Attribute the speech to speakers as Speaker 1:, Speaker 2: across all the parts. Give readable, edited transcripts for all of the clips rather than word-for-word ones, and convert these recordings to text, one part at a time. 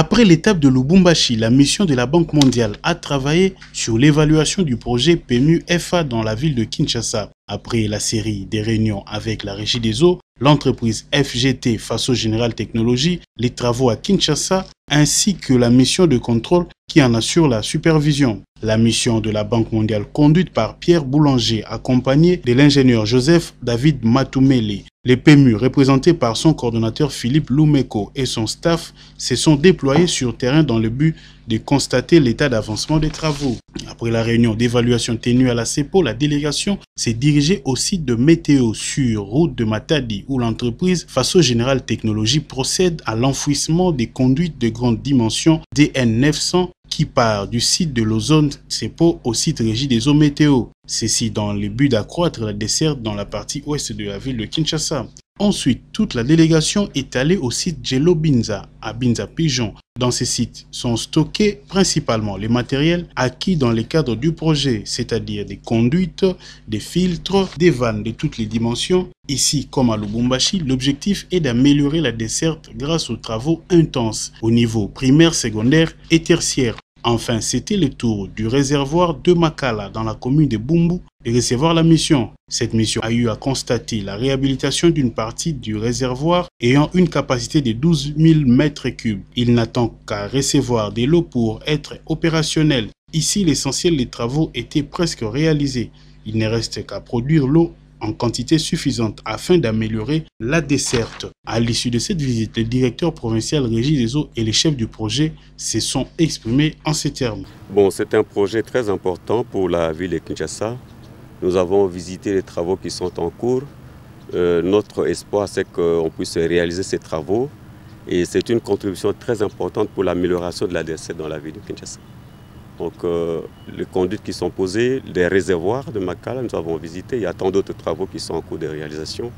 Speaker 1: Après l'étape de Lubumbashi, la mission de la Banque mondiale a travaillé sur l'évaluation du projet PMU-FA dans la ville de Kinshasa. Après la série des réunions avec la Régie des eaux, l'entreprise FGT Faso General Technologies, les travaux à Kinshasa, ainsi que la mission de contrôle qui en assure la supervision. La mission de la Banque mondiale conduite par Pierre Boulanger, accompagné de l'ingénieur Joseph David Matoumele. Les PMU, représentés par son coordonnateur Philippe Lumeko et son staff, se sont déployés sur terrain dans le but de constater l'état d'avancement des travaux. Après la réunion d'évaluation tenue à la CEPO, la délégation s'est dirigée au site de Météo sur route de Matadi, où l'entreprise Faso General Technologies procède à l'enfouissement des conduites de grande dimension DN900 qui part du site de l'ozone CEPO au site Régie des eaux météo. Ceci dans le but d'accroître la desserte dans la partie ouest de la ville de Kinshasa. Ensuite, toute la délégation est allée au site Jello Binza, à Binza Pigeon. Dans ces sites sont stockés principalement les matériels acquis dans le cadre du projet, c'est-à-dire des conduites, des filtres, des vannes de toutes les dimensions. Ici, comme à Lubumbashi, l'objectif est d'améliorer la desserte grâce aux travaux intenses au niveau primaire, secondaire et tertiaire. Enfin, c'était le tour du réservoir de Makala dans la commune de Bumbu de recevoir la mission. Cette mission a eu à constater la réhabilitation d'une partie du réservoir ayant une capacité de 12 000 mètres cubes. Il n'attend qu'à recevoir de l'eau pour être opérationnel. Ici, l'essentiel des travaux était presque réalisé. Il ne reste qu'à produire l'eau en quantité suffisante afin d'améliorer la desserte. À l'issue de cette visite, le directeur provincial Régie des eaux et les chefs du projet se sont exprimés en ces termes.
Speaker 2: Bon, c'est un projet très important pour la ville de Kinshasa. Nous avons visité les travaux qui sont en cours. Notre espoir, c'est qu'on puisse réaliser ces travaux et c'est une contribution très importante pour l'amélioration de la desserte dans la ville de Kinshasa. Donc, les conduites qui sont posées, les réservoirs de Makala, nous avons visité. Il y a tant d'autres travaux qui sont en cours de réalisation.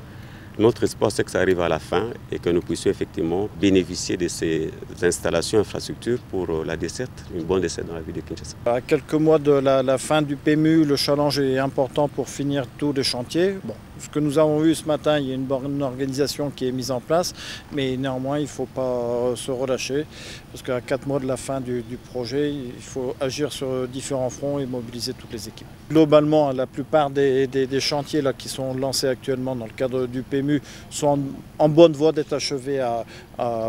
Speaker 2: Notre espoir, c'est que ça arrive à la fin et que nous puissions effectivement bénéficier de ces installations, infrastructures pour la desserte, une bonne desserte dans la ville de Kinshasa.
Speaker 3: À quelques mois de la fin du PMU, le challenge est important pour finir tous les chantiers. Bon, ce que nous avons vu ce matin, il y a une bonne organisation qui est mise en place, mais néanmoins, il ne faut pas se relâcher, parce qu'à 4 mois de la fin du projet, il faut agir sur différents fronts et mobiliser toutes les équipes. Globalement, la plupart des chantiers là, qui sont lancés actuellement dans le cadre du PMU sont en bonne voie d'être achevés à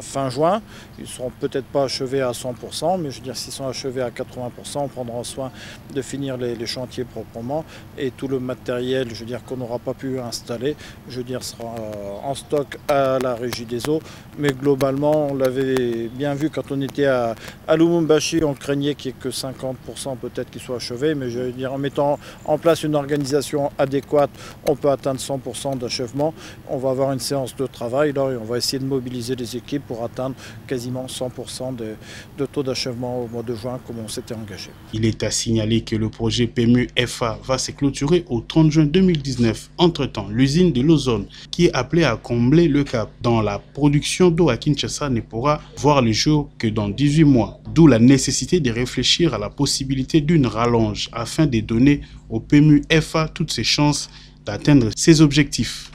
Speaker 3: fin juin. Ils ne seront peut-être pas achevés à 100%, mais je veux dire, s'ils sont achevés à 80%, on prendra soin de finir les chantiers proprement. Et tout le matériel, je veux dire, qu'on n'aura pas pu installer, je veux dire, sera en stock à la Régie des eaux. Mais globalement, on l'avait bien vu quand on était à Lubumbashi, on craignait qu'il n'y ait que 50% peut-être qui soit achevé, mais je veux dire, en mettant en place une organisation adéquate, on peut atteindre 100% d'achèvement. On va avoir une séance de travail là, et on va essayer de mobiliser les équipes pour atteindre quasiment 100% de taux d'achèvement au mois de juin comme on s'était engagé.
Speaker 1: Il est à signaler que le projet PMU-FA va se clôturer au 30 juin 2019. Entre-temps, l'usine de l'ozone qui est appelée à combler le cap dans la production d'eau à Kinshasa ne pourra voir le jour que dans 18 mois. D'où la nécessité de réfléchir à la possibilité d'une rallonge afin de donner au PMU-FA toutes ses chances d'atteindre ses objectifs.